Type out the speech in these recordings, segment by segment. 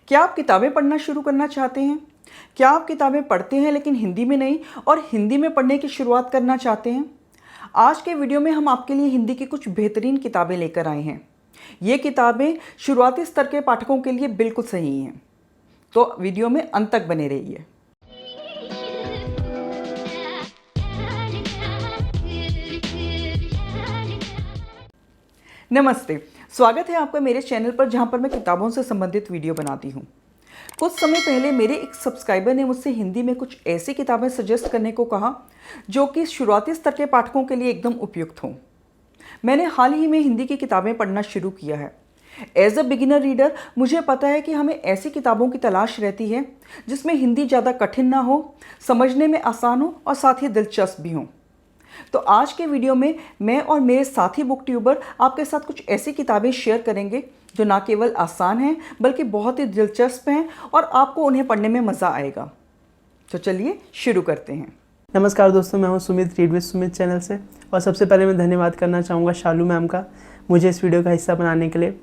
क्या आप किताबें पढ़ना शुरू करना चाहते हैं? क्या आप किताबें पढ़ते हैं लेकिन हिंदी में नहीं और हिंदी में पढ़ने की शुरुआत करना चाहते हैं? आज के वीडियो में हम आपके लिए हिंदी की कुछ बेहतरीन किताबें लेकर आए हैं। ये किताबें शुरुआती स्तर के पाठकों के लिए बिल्कुल सही हैं। तो वीडियो में अंत तक बने रहिए। नमस्ते, स्वागत है आपका मेरे चैनल पर, जहां पर मैं किताबों से संबंधित वीडियो बनाती हूं। कुछ समय पहले मेरे एक सब्सक्राइबर ने मुझसे हिंदी में कुछ ऐसी किताबें सजेस्ट करने को कहा जो कि शुरुआती स्तर के पाठकों के लिए एकदम उपयुक्त हों। मैंने हाल ही में हिंदी की किताबें पढ़ना शुरू किया है। एज अ बिगिनर रीडर मुझे पता है कि हमें ऐसी किताबों की तलाश रहती है जिसमें हिंदी ज़्यादा कठिन ना हो, समझने में आसान हो और साथ ही दिलचस्प भी हों। तो आज के वीडियो में मैं और मेरे साथी बुक ट्यूबर आपके साथ कुछ ऐसी किताबें शेयर करेंगे जो ना केवल आसान हैं बल्कि बहुत ही दिलचस्प हैं और आपको उन्हें पढ़ने में मज़ा आएगा। तो चलिए शुरू करते हैं। नमस्कार दोस्तों, मैं हूं Sumit, read with Sumit channel से। और सबसे पहले मैं धन्यवाद करना चाहूँगा शालू मैम का मुझे इस वीडियो का हिस्सा बनाने के लिए।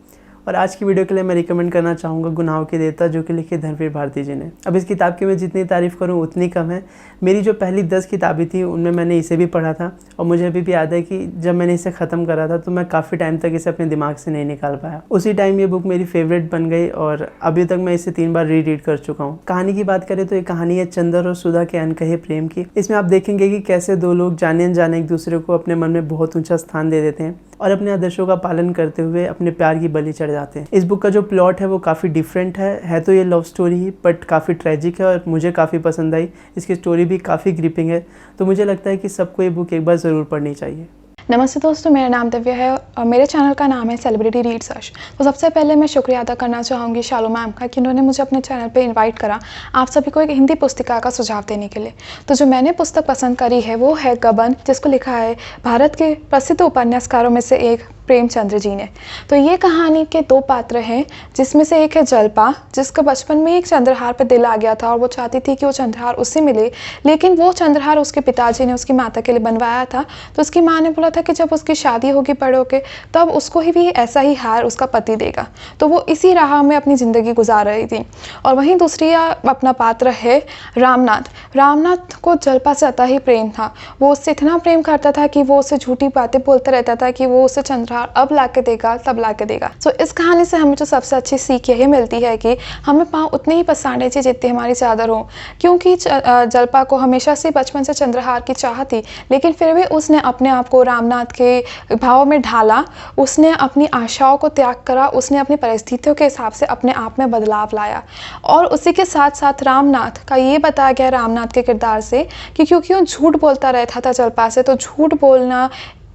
और आज की वीडियो के लिए मैं रिकमेंड करना चाहूँगा गुनाहों के देवता, जो कि लिखी धर्मवीर भारती जी ने। अब इस किताब की मैं जितनी तारीफ़ करूँ उतनी कम है। मेरी जो पहली 10 किताबें थी उनमें मैंने इसे भी पढ़ा था और मुझे अभी भी याद है कि जब मैंने इसे ख़त्म करा था तो मैं काफ़ी टाइम तक इसे अपने दिमाग से नहीं निकाल पाया। उसी टाइम ये बुक मेरी फेवरेट बन गई और अभी तक मैं इसे 3 बार रीड कर चुका हूँ। कहानी की बात करें तो ये कहानी है चंदर और सुधा के अनकहे प्रेम की। इसमें आप देखेंगे कि कैसे दो लोग जाने अनजाने एक दूसरे को अपने मन में बहुत ऊंचा स्थान दे देते हैं और अपने आदर्शों का पालन करते हुए अपने प्यार की बलि चढ़ जाते हैं। इस बुक का जो प्लॉट है वो काफ़ी डिफरेंट है तो ये लव स्टोरी ही, बट काफ़ी ट्रेजिक है और मुझे काफ़ी पसंद आई। इसकी स्टोरी भी काफ़ी ग्रिपिंग है, तो मुझे लगता है कि सबको ये बुक एक बार ज़रूर पढ़नी चाहिए। नमस्ते दोस्तों, मेरा नाम दिव्या है और मेरे चैनल का नाम है सेलिब्रिटी रीड सर्च। तो सबसे पहले मैं शुक्रिया अदा करना चाहूँगी शालू मैम का कि उन्होंने मुझे अपने चैनल पे इनवाइट करा आप सभी को एक हिंदी पुस्तिका का सुझाव देने के लिए। तो जो मैंने पुस्तक पसंद करी है वो है गबन, जिसको लिखा है भारत के प्रसिद्ध उपन्यासकारों में से एक प्रेमचंद्र जी ने। तो ये कहानी के 2 पात्र हैं, जिसमें से एक है जल्पा, जिसका बचपन में एक चंद्रहार पे दिल आ गया था और वो चाहती थी कि वो चंद्रहार उससे मिले, लेकिन वो चंद्रहार उसके पिताजी ने उसकी माता के लिए बनवाया था। तो उसकी माँ ने बोला था कि जब उसकी शादी होगी बड़े होके तब उसको ही भी ऐसा ही हार उसका पति देगा। तो वो इसी राह में अपनी ज़िंदगी गुजार रही थी। और वहीं दूसरी अपना पात्र है रामनाथ। रामनाथ को जल्पा से अता ही प्रेम था। वो उससे इतना प्रेम करता था कि वो उससे झूठी बातें बोलता रहता था कि वो उसे चंद्रहार अब ला के देगा, तब ला के देगा। सो इस कहानी से हमें जो सबसे अच्छी सीख यही मिलती है कि हमें पाँव उतने ही पसारने चाहिए जितनी हमारी चादर हो। क्योंकि जल्पा को हमेशा से बचपन से चंद्रहार की चाह थी, लेकिन फिर भी उसने अपने आप को रामनाथ के भाव में ढाला। उसने अपनी आशाओं को त्याग करा, उसने अपनी परिस्थितियों के हिसाब से अपने आप में बदलाव लाया। और उसी के साथ साथ रामनाथ का ये बताया गया रामनाथ के किरदार से कि क्योंकि वो झूठ बोलता रहता था जल्पा से, तो झूठ बोलना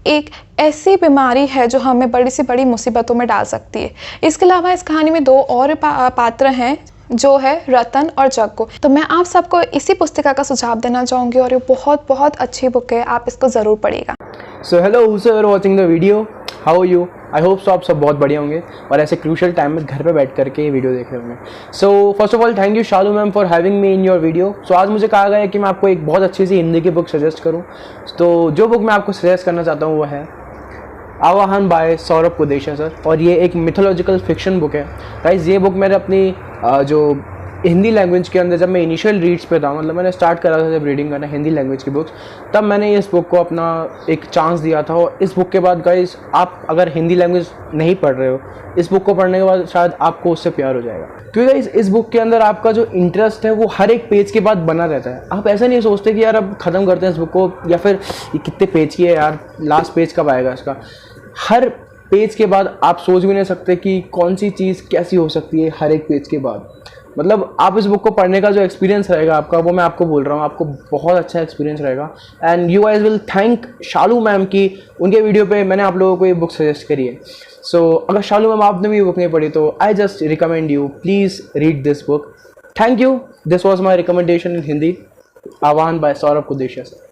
एक ऐसी बीमारी है जो हमें बड़ी से बड़ी मुसीबतों में डाल सकती है। इसके अलावा इस कहानी में 2 और पात्र हैं, जो है रतन और जग्गू। तो मैं आप सबको इसी पुस्तिका का सुझाव देना चाहूँगी और ये बहुत बहुत अच्छी बुक है, आप इसको ज़रूर पढ़िएगा। So hello sir, watching the video, how you? I hope so आप सब बहुत बढ़िया होंगे और ऐसे क्रूशल टाइम में घर पे बैठ करके ये वीडियो देख रहे होंगे। So first of all thank you Shalu ma'am for having me in your video. So आज मुझे कहा गया है कि मैं आपको एक बहुत अच्छी सी हिंदी की बुक सजेस्ट करूँ। तो जो बुक मैं आपको सजेस्ट करना चाहता हूँ वो है आवाहन बाय सौरभ कुदेशिया सर, और ये एक मिथोलॉजिकल फिक्शन बुक है। गाइस, ये बुक मैंने अपनी जो हिंदी लैंग्वेज के अंदर जब मैं इनिशियल रीड्स पे था, मतलब मैंने स्टार्ट करा था जब रीडिंग करना हिंदी लैंग्वेज की बुक्स, तब मैंने इस बुक को अपना एक चांस दिया था। और इस बुक के बाद गाइस, आप अगर हिंदी लैंग्वेज नहीं पढ़ रहे हो, इस बुक को पढ़ने के बाद शायद आपको उससे प्यार हो जाएगा। क्योंकि गाइस इस बुक के अंदर आपका जो इंटरेस्ट है वो हर एक पेज के बाद बना रहता है। आप ऐसा नहीं सोचते कि यार अब ख़त्म करते हैं इस बुक को, या फिर ये कितने पेज की है यार, लास्ट पेज कब आएगा इसका। हर पेज के बाद आप सोच भी नहीं सकते कि कौन सी चीज़ कैसी हो सकती है हर एक पेज के बाद। मतलब आप इस बुक को पढ़ने का जो एक्सपीरियंस रहेगा आपका, वो मैं आपको बोल रहा हूँ, आपको बहुत अच्छा एक्सपीरियंस रहेगा। And you guys will thank Shalu ma'am की उनके वीडियो पे मैंने आप लोगों को ये बुक सजेस्ट करी है। सो अगर शालू मैम आपने भी ये बुक नहीं पढ़ी तो I just recommend you, please read this book. Thank you, this was my recommendation in Hindi, आह्वान बाय सौरभ कुदेशिया सर।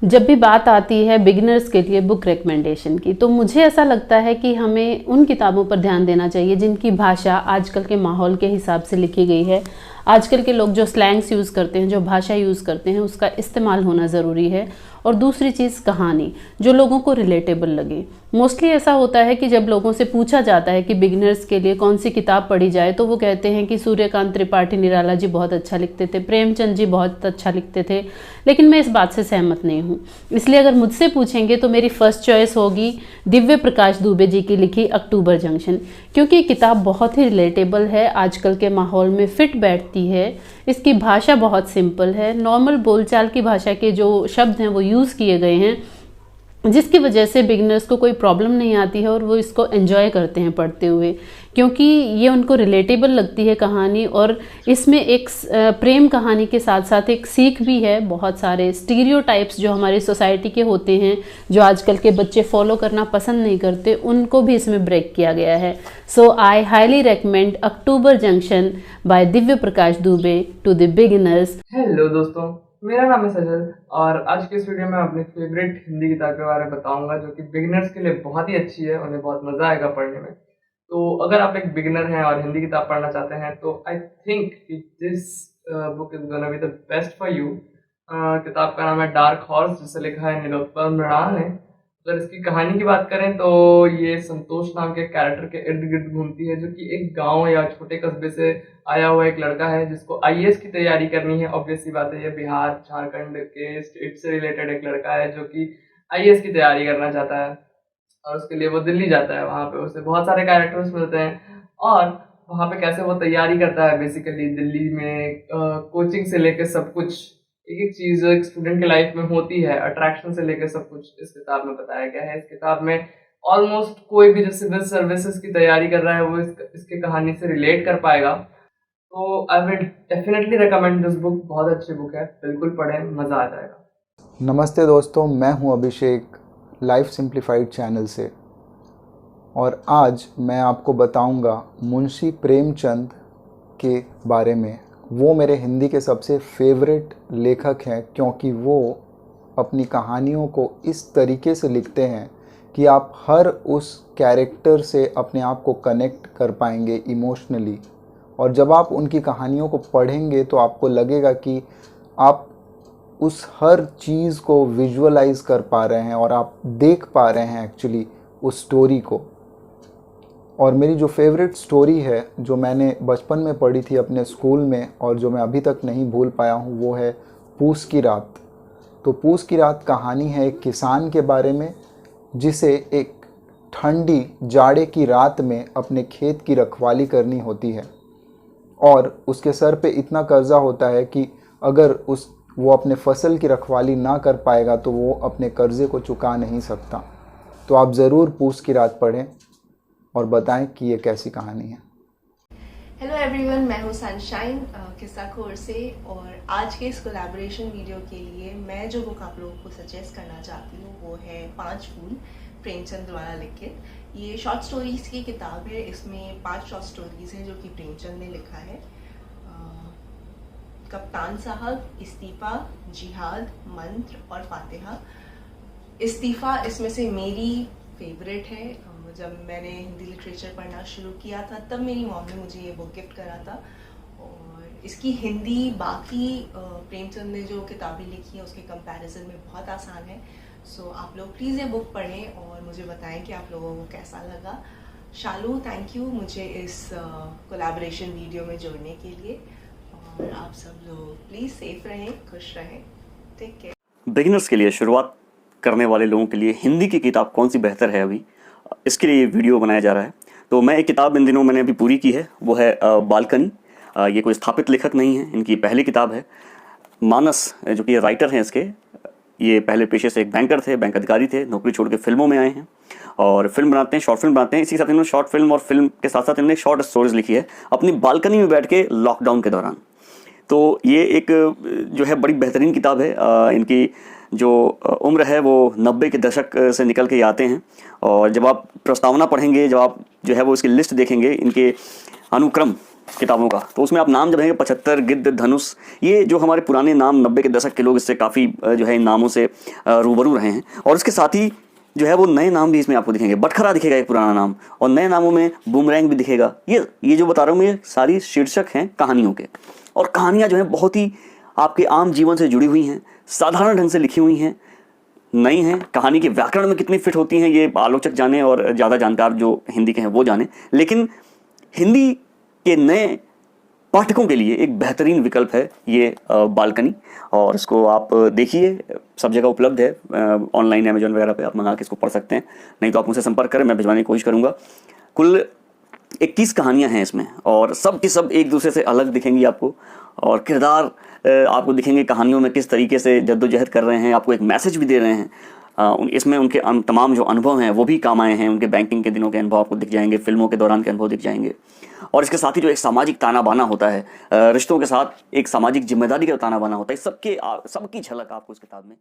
जब भी बात आती है बिगिनर्स के लिए बुक रिकमेंडेशन की, तो मुझे ऐसा लगता है कि हमें उन किताबों पर ध्यान देना चाहिए जिनकी भाषा आजकल के माहौल के हिसाब से लिखी गई है। आजकल के लोग जो स्लैंग्स यूज़ करते हैं, जो भाषा यूज़ करते हैं, उसका इस्तेमाल होना ज़रूरी है। और दूसरी चीज़ कहानी जो लोगों को रिलेटेबल लगे। मोस्टली ऐसा होता है कि जब लोगों से पूछा जाता है कि बिगिनर्स के लिए कौन सी किताब पढ़ी जाए तो वो कहते हैं कि सूर्यकांत त्रिपाठी निराला जी बहुत अच्छा लिखते थे, प्रेमचंद जी बहुत अच्छा लिखते थे, लेकिन मैं इस बात से सहमत नहीं हूँ। इसलिए अगर मुझसे पूछेंगे तो मेरी फर्स्ट चॉइस होगी दिव्य प्रकाश दुबे जी की लिखी अक्टूबर जंक्शन, क्योंकि ये किताब बहुत ही रिलेटेबल है, आजकल के माहौल में फिट बैठती है। इसकी भाषा बहुत सिंपल है, नॉर्मल बोलचाल की भाषा के जो शब्द हैं वो यूज़ किए गए हैं, जिसकी वजह से बिगिनर्स को कोई प्रॉब्लम नहीं आती है और वो इसको एंजॉय करते हैं पढ़ते हुए, क्योंकि ये उनको रिलेटेबल लगती है कहानी। और इसमें एक प्रेम कहानी के साथ साथ एक सीख भी है। बहुत सारे स्टीरियोटाइप्स जो हमारी सोसाइटी के होते हैं, जो आजकल के बच्चे फॉलो करना पसंद नहीं करते, उनको भी इसमें ब्रेक किया गया है। So I highly recommend October Junction by Divya Prakash Dubey to the beginners. Hello दोस्तों, मेरा नाम है सजल और आज के इस वीडियो में अपनी फेवरेट हिंदी किताब के बारे में बताऊंगा जो कि बिगिनर्स के लिए बहुत ही अच्छी है, उन्हें बहुत मज़ा आएगा पढ़ने में। तो अगर आप एक बिगिनर हैं और हिंदी किताब पढ़ना चाहते हैं तो I think this book is gonna be the best for you. किताब का नाम है डार्क हॉर्स, जिसे लिखा है निलोत्पल मृणाल ने। अगर इसकी कहानी की बात करें तो ये संतोष नाम के कैरेक्टर के इर्द गिर्द घूमती है, जो कि एक गांव या छोटे कस्बे से आया हुआ एक लड़का है जिसको आईएएस की तैयारी करनी है। ऑब्वियसली बात है, ये बिहार झारखंड के स्टेट से रिलेटेड एक लड़का है जो कि आईएएस की तैयारी करना चाहता है और उसके लिए वो दिल्ली जाता है। वहाँ पे उसे बहुत सारे कैरेक्टर्स मिलते हैं और वहाँ पे कैसे वो तैयारी करता है। बेसिकली दिल्ली में कोचिंग से लेकर सब कुछ, एक एक चीज़ जो एक स्टूडेंट की लाइफ में होती है, अट्रैक्शन से लेकर सब कुछ इस किताब में बताया गया है। इस किताब में ऑलमोस्ट कोई भी जो सिविल सर्विसेज की तैयारी कर रहा है वो इसकी कहानी से रिलेट कर पाएगा। तो I will definitely recommend this book. बहुत अच्छी बुक है, बिल्कुल पढ़ें, मज़ा आ जाएगा। नमस्ते दोस्तों, मैं हूं अभिषेक लाइफ सिंप्लीफाइड चैनल से और आज मैं आपको बताऊंगा मुंशी प्रेमचंद के बारे में। वो मेरे हिंदी के सबसे फेवरेट लेखक हैं क्योंकि वो अपनी कहानियों को इस तरीके से लिखते हैं कि आप हर उस कैरेक्टर से अपने आप को कनेक्ट कर पाएंगे इमोशनली। और जब आप उनकी कहानियों को पढ़ेंगे तो आपको लगेगा कि आप उस हर चीज़ को विजुअलाइज कर पा रहे हैं और आप देख पा रहे हैं एक्चुअली उस स्टोरी को। और मेरी जो फेवरेट स्टोरी है, जो मैंने बचपन में पढ़ी थी अपने स्कूल में और जो मैं अभी तक नहीं भूल पाया हूँ, वो है पूस की रात। तो पूस की रात कहानी है एक किसान के बारे में जिसे एक ठंडी जाड़े की रात में अपने खेत की रखवाली करनी होती है और उसके सर पे इतना कर्जा होता है कि अगर वो अपने फसल की रखवाली ना कर पाएगा तो वो अपने कर्जे को चुका नहीं सकता। तो आप ज़रूर पूस की रात पढ़ें और बताएं कि ये कैसी कहानी है। हेलो एवरीवन, मैं हूँ सनशाइन किस्सा खोर से और आज के इस कोलैबोरेशन वीडियो के लिए मैं जो बुक आप लोगों को सजेस्ट करना चाहती हूँ वो है 5 फूल, प्रेमचंद द्वारा लिखित। ये शॉर्ट स्टोरीज़ की किताब है। इसमें 5 शॉर्ट स्टोरीज़ हैं जो कि प्रेमचंद ने लिखा है। कप्तान साहब, इस्तीफ़ा, जिहाद, मंत्र और फातिहा। इस्तीफ़ा इसमें से मेरी फेवरेट है। जब मैंने हिंदी लिटरेचर पढ़ना शुरू किया था तब मेरी मॉम ने मुझे ये बुक गिफ्ट करा था और इसकी हिंदी बाकी प्रेमचंद ने जो किताबें लिखी हैं उसके कंपैरिजन में बहुत आसान है। सो आप लोग प्लीज़ ये बुक पढ़ें और मुझे बताएं कि आप लोगों को कैसा लगा। शालू, थैंक यू मुझे इस कोलैबोरेशन वीडियो में जोड़ने के लिए। और आप सब लोग प्लीज़ सेफ रहें, खुश रहें, टेक केयर। बिगिनर्स के लिए, शुरुआत करने वाले लोगों के लिए हिंदी की किताब कौन सी बेहतर है, अभी इसके लिए वीडियो बनाया जा रहा है। तो मैं एक किताब इन दिनों मैंने अभी पूरी की है, वो है बालकनी। ये कोई स्थापित लेखक नहीं है, इनकी पहली किताब है। मानस जो कि राइटर हैं इसके, ये पहले पेशे से एक बैंकर थे, बैंक अधिकारी थे, नौकरी छोड़ के फिल्मों में आए हैं और फिल्म बनाते हैं, शॉर्ट फिल्म बनाते हैं। इसी के साथ इन्होंने शॉर्ट फिल्म और फिल्म के साथ साथ इन्होंने शॉर्ट स्टोरीज लिखी है अपनी बालकनी में बैठ के लॉकडाउन के दौरान। तो ये एक जो है बड़ी बेहतरीन किताब है। इनकी जो उम्र है वो 90 के दशक से निकल के आते हैं और जब आप प्रस्तावना पढ़ेंगे, जब आप जो है वो इसकी लिस्ट देखेंगे इनके अनुक्रम किताबों का, तो उसमें आप नाम जब देखेंगे 75, गिद्ध, धनुष, ये जो हमारे पुराने नाम 90 के दशक के लोग इससे काफ़ी जो है इन नामों से रूबरू रहे हैं। और इसके साथ ही जो है वो नए नाम भी इसमें आपको दिखेंगे। बटखरा दिखेगा एक पुराना नाम और नए नामों में बूमरैंग भी दिखेगा। ये जो बता रहा हूँ ये सारी शीर्षक हैं कहानियों के और कहानियाँ जो हैं बहुत ही आपके आम जीवन से जुड़ी हुई हैं, साधारण ढंग से लिखी हुई हैं, नई हैं, कहानी के व्याकरण में कितनी फिट होती हैं ये आलोचक जाने और ज़्यादा जानकार जो हिंदी के हैं वो जाने, लेकिन हिंदी के नए पाठकों के लिए एक बेहतरीन विकल्प है ये बालकनी। और इसको आप देखिए, सब जगह उपलब्ध है, ऑनलाइन अमेजोन वगैरह पे आप मंगा के इसको पढ़ सकते हैं, नहीं तो आप मुझसे संपर्क करें, मैं भिजवाने की कोशिश करूँगा। कुल 21 कहानियाँ हैं इसमें और सब की सब एक दूसरे से अलग दिखेंगी आपको, और किरदार आपको दिखेंगे कहानियों में किस तरीके से जद्दोजहद कर रहे हैं, आपको एक मैसेज भी दे रहे हैं। इसमें उनके तमाम जो अनुभव हैं वो भी काम आए हैं, उनके बैंकिंग के दिनों के अनुभव आपको दिख जाएंगे, फिल्मों के दौरान के अनुभव दिख जाएंगे, और इसके साथ ही जो एक सामाजिक ताना बाना होता है, रिश्तों के साथ एक सामाजिक जिम्मेदारी का ताना बाना होता है, सबकी झलक आपको इस किताब में।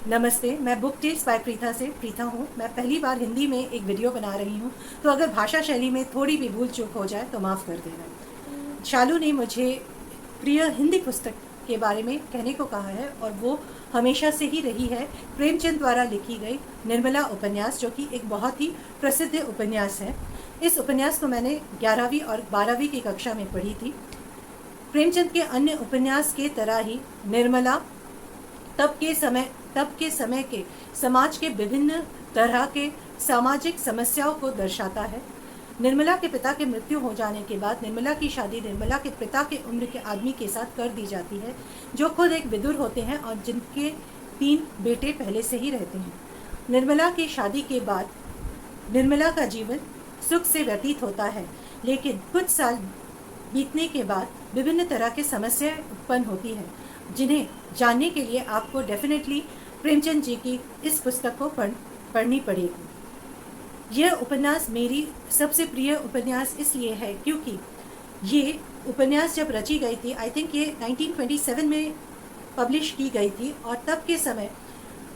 नमस्ते, मैं बुक टिप्स बाय प्रीता हूँ। मैं पहली बार हिंदी में एक वीडियो बना रही हूँ, तो अगर भाषा शैली में थोड़ी भी भूल चूक हो जाए तो माफ़ कर देना। शालू ने मुझे प्रिय हिंदी पुस्तक के बारे में कहने को कहा है, और वो हमेशा से ही रही है प्रेमचंद द्वारा लिखी गई निर्मला उपन्यास, जो कि एक बहुत ही प्रसिद्ध उपन्यास है। इस उपन्यास को मैंने 11वीं और 12वीं की कक्षा में पढ़ी थी। प्रेमचंद के अन्य उपन्यास के तरह ही निर्मला तब के समय के समाज के विभिन्न तरह के सामाजिक समस्याओं को दर्शाता है। निर्मला के पिता के मृत्यु हो जाने के बाद निर्मला की शादी निर्मला के पिता के उम्र के आदमी के साथ कर दी जाती है, जो खुद एक विदुर होते हैं और जिनके 3 बेटे पहले से ही रहते हैं। निर्मला की शादी के बाद निर्मला का जीवन सुख से व्यतीत होता है, लेकिन कुछ साल बीतने के बाद विभिन्न तरह की समस्याएं उत्पन्न होती हैं, जिन्हें जानने के लिए आपको डेफिनेटली प्रेमचंद जी की इस पुस्तक को पढ़नी पड़ेगी। यह उपन्यास मेरी सबसे प्रिय उपन्यास इसलिए है क्योंकि ये उपन्यास जब रची गई थी, आई थिंक ये 1927 में पब्लिश की गई थी, और तब के समय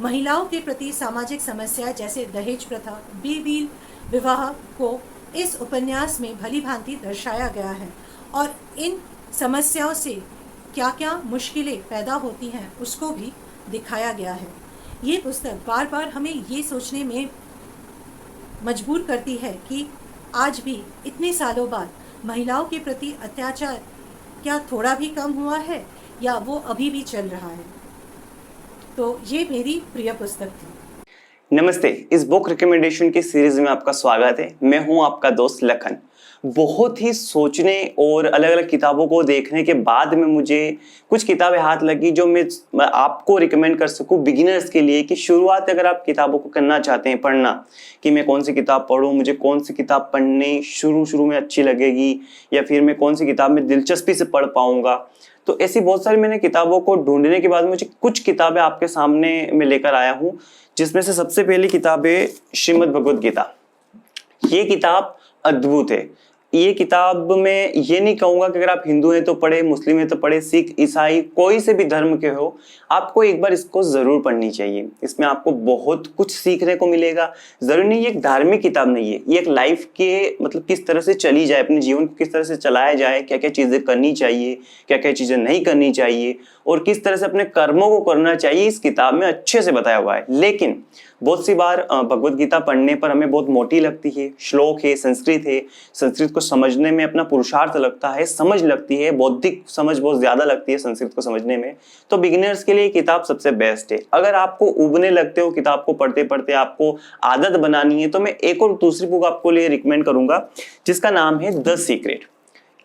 महिलाओं के प्रति सामाजिक समस्याएं जैसे दहेज प्रथा, बेबील विवाह को इस उपन्यास में भली भांति दर्शाया गया है, और इन समस्याओं से क्या क्या मुश्किलें पैदा होती हैं उसको भी दिखाया गया है। ये पुस्तक बार बार हमें ये सोचने में मजबूर करती है कि आज भी इतने सालों बाद महिलाओं के प्रति अत्याचार क्या थोड़ा भी कम हुआ है या वो अभी भी चल रहा है। तो ये मेरी प्रिय पुस्तक थी। नमस्ते, इस बुक रिकमेंडेशन की सीरीज में आपका स्वागत है। मैं हूं आपका दोस्त लखन। बहुत ही सोचने और अलग अलग किताबों को देखने के बाद में मुझे कुछ किताबें हाथ लगी जो मैं आपको रिकमेंड कर सकूं बिगिनर्स के लिए, कि शुरुआत अगर आप किताबों को करना चाहते हैं पढ़ना, कि मैं कौन सी किताब पढूं, मुझे कौन सी किताब पढ़ने शुरू में अच्छी लगेगी, या फिर मैं कौन सी किताब में दिलचस्पी से पढ़ पाऊंगा। तो ऐसी बहुत सारी मैंने किताबों को ढूंढने के बाद मुझे कुछ किताबें आपके सामने में लेकर आया हूँ, जिसमें से सबसे पहली किताब है श्रीमद् भगवद गीता। ये किताब अद्भुत है। ये किताब में ये नहीं कहूँगा कि अगर आप हिंदू हैं तो पढ़े, मुस्लिम हैं तो पढ़े, सिख, ईसाई, कोई से भी धर्म के हो, आपको एक बार इसको ज़रूर पढ़नी चाहिए। इसमें आपको बहुत कुछ सीखने को मिलेगा। ज़रूरी नहीं ये एक धार्मिक किताब नहीं है, ये एक लाइफ के मतलब किस तरह से चली जाए, अपने जीवन को किस तरह से चलाया जाए, क्या क्या चीज़ें करनी चाहिए, क्या क्या चीज़ें नहीं करनी चाहिए, और किस तरह से अपने कर्मों को करना चाहिए, इस किताब में अच्छे से बताया हुआ है। लेकिन बहुत सी बार भगवद गीता पढ़ने पर हमें बहुत मोटी लगती है, श्लोक है, संस्कृत को समझने में अपना पुरुषार्थ लगता है, समझ लगती है, बौद्धिक समझ बहुत ज्यादा लगती है संस्कृत को समझने में। तो बिगिनर्स के लिए किताब सबसे बेस्ट है। अगर आपको उबने लगते हो किताब को पढ़ते पढ़ते, आपको आदत बनानी है, तो मैं एक और दूसरी बुक आपको लिए रिकमेंड करूंगा जिसका नाम है द सीक्रेट।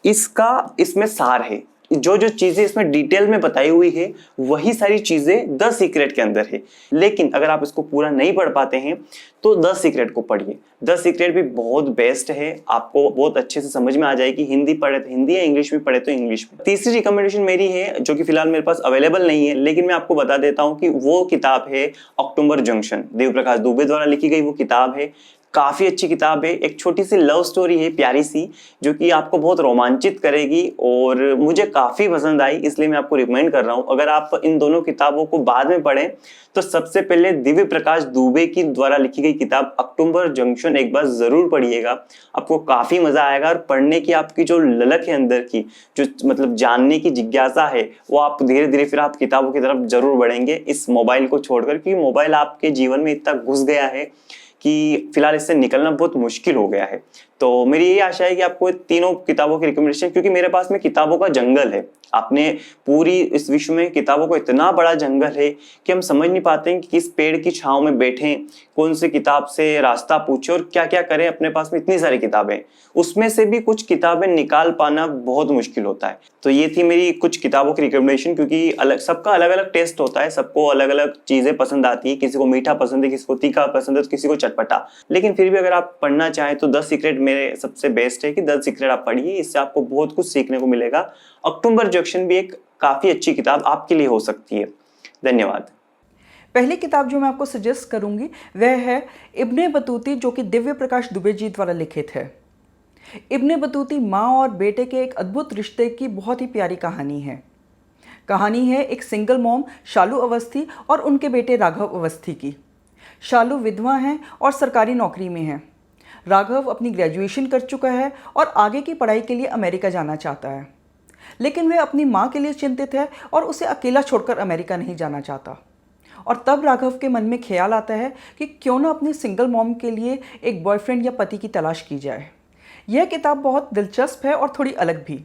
इसमें सार है, जो चीजें इसमें डिटेल में बताई हुई है वही सारी चीजें द सीक्रेट के अंदर है। लेकिन अगर आप इसको पूरा नहीं पढ़ पाते हैं तो द सीक्रेट को पढ़िए। द सीक्रेट भी बहुत बेस्ट है, आपको बहुत अच्छे से समझ में आ जाएगी। हिंदी पढ़े तो हिंदी या इंग्लिश में पढ़े तो इंग्लिश में। तीसरी रिकमेंडेशन मेरी है, जो कि फिलहाल मेरे पास अवेलेबल नहीं है, लेकिन मैं आपको बता देता हूँ कि वो किताब है अक्टूबर जंक्शन। देव प्रकाश दुबे द्वारा लिखी गई वो किताब है। काफी अच्छी किताब है। एक छोटी सी लव स्टोरी है, प्यारी सी, जो कि आपको बहुत रोमांचित करेगी और मुझे काफी पसंद आई, इसलिए मैं आपको रिकमेंड कर रहा हूँ। अगर आप इन दोनों किताबों को बाद में पढ़ें तो सबसे पहले दिव्य प्रकाश दुबे की द्वारा लिखी गई किताब अक्टूबर जंक्शन एक बार जरूर पढ़िएगा, आपको काफी मजा आएगा। और पढ़ने की आपकी जो ललक है अंदर की, जो मतलब जानने की जिज्ञासा है, वो आप धीरे धीरे फिर आप किताबों की तरफ जरूर बढ़ेंगे, इस मोबाइल को छोड़कर, क्योंकि मोबाइल आपके जीवन में इतना घुस गया है कि फिलहाल इससे निकलना बहुत मुश्किल हो गया है। तो मेरी यही आशा है कि आपको तीनों किताबों की रिकमेंडेशन, क्योंकि मेरे पास में किताबों का जंगल है। आपने पूरी इस विश्व में किताबों को इतना बड़ा जंगल है कि हम समझ नहीं पाते हैं कि किस पेड़ की छांव में बैठें, कौन सी किताब से रास्ता पूछे और क्या क्या करें। अपने पास में इतनी सारी किताबें, उसमें से भी कुछ किताबें निकाल पाना बहुत मुश्किल होता है। तो ये थी मेरी कुछ किताबों की रिकमेंडेशन, क्योंकि सबका अलग अलग टेस्ट होता है, सबको अलग अलग चीजें पसंद आती है। किसी को मीठा पसंद है, किसी को तीखा पसंद है, तो किसी को चटपटा। लेकिन फिर भी अगर आप पढ़ना चाहें तो द सीक्रेट मेरे सबसे बेस्ट है कि द सीक्रेट आप पढ़िए, इससे आपको बहुत कुछ सीखने को मिलेगा। अक्टूबर जंक्शन भी एक काफी अच्छी किताब आपके लिए हो सकती है। धन्यवाद। पहली किताब जो मैं आपको सजेस्ट करूंगी वह है इब्ने बतूती, जो कि दिव्य प्रकाश दुबे जी द्वारा लिखित है। इब्ने बतूती माँ और बेटे के एक अद्भुत रिश्ते की बहुत ही प्यारी कहानी है। कहानी है एक सिंगल मॉम शालू अवस्थी और उनके बेटे राघव अवस्थी की। शालू विधवा हैं और सरकारी नौकरी में हैं। राघव अपनी ग्रेजुएशन कर चुका है और आगे की पढ़ाई के लिए अमेरिका जाना चाहता है, लेकिन वह अपनी माँ के लिए चिंतित है और उसे अकेला छोड़कर अमेरिका नहीं जाना चाहता। और तब राघव के मन में ख्याल आता है कि क्यों ना अपनी सिंगल मॉम के लिए एक बॉयफ्रेंड या पति की तलाश की जाए। यह किताब बहुत दिलचस्प है और थोड़ी अलग भी।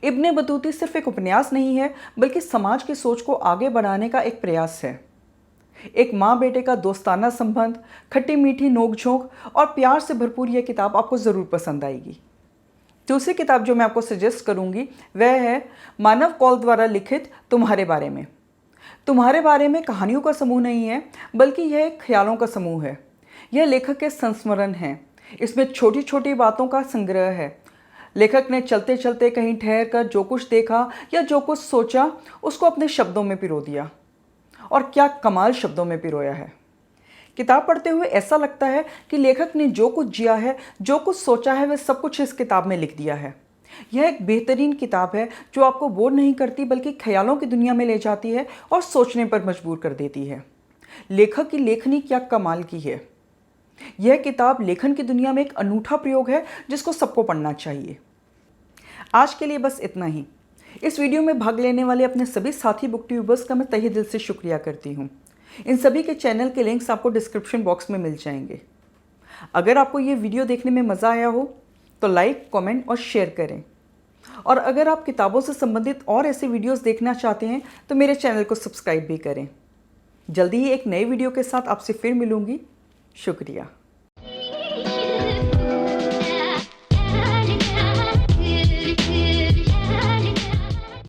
इब्ने बतूती सिर्फ एक उपन्यास नहीं है, बल्कि समाज की सोच को आगे बढ़ाने का एक प्रयास है। एक माँ बेटे का दोस्ताना संबंध, खट्टी मीठी नोक-झोंक और प्यार से भरपूर यह किताब आपको ज़रूर पसंद आएगी। दूसरी किताब जो मैं आपको सजेस्ट करूंगी वह है मानव कौल द्वारा लिखित तुम्हारे बारे में। तुम्हारे बारे में कहानियों का समूह नहीं है, बल्कि यह एक ख्यालों का समूह है। यह लेखक के संस्मरण हैं। इसमें छोटी छोटी बातों का संग्रह है। लेखक ने चलते चलते कहीं ठहर कर जो कुछ देखा या जो कुछ सोचा उसको अपने शब्दों में पिरो दिया, और क्या कमाल शब्दों में पिरोया है। किताब पढ़ते हुए ऐसा लगता है कि लेखक ने जो कुछ जिया है, जो कुछ सोचा है, वह सब कुछ इस किताब में लिख दिया है। यह एक बेहतरीन किताब है जो आपको बोर नहीं करती, बल्कि ख्यालों की दुनिया में ले जाती है और सोचने पर मजबूर कर देती है। लेखक की लेखनी क्या कमाल की है। यह किताब लेखन की दुनिया में एक अनूठा प्रयोग है जिसको सबको पढ़ना चाहिए। आज के लिए बस इतना ही। इस वीडियो में भाग लेने वाले अपने सभी साथी बुक ट्यूबर्स का मैं तहे दिल से शुक्रिया करती हूँ। इन सभी के चैनल के लिंक्स आपको डिस्क्रिप्शन बॉक्स में मिल जाएंगे। अगर आपको ये वीडियो देखने में मज़ा आया हो तो लाइक, कमेंट और शेयर करें। और अगर आप किताबों से संबंधित और ऐसे वीडियोस देखना चाहते हैं तो मेरे चैनल को सब्सक्राइब भी करें। जल्दी ही एक नए वीडियो के साथ आपसे फिर मिलूंगी। शुक्रिया।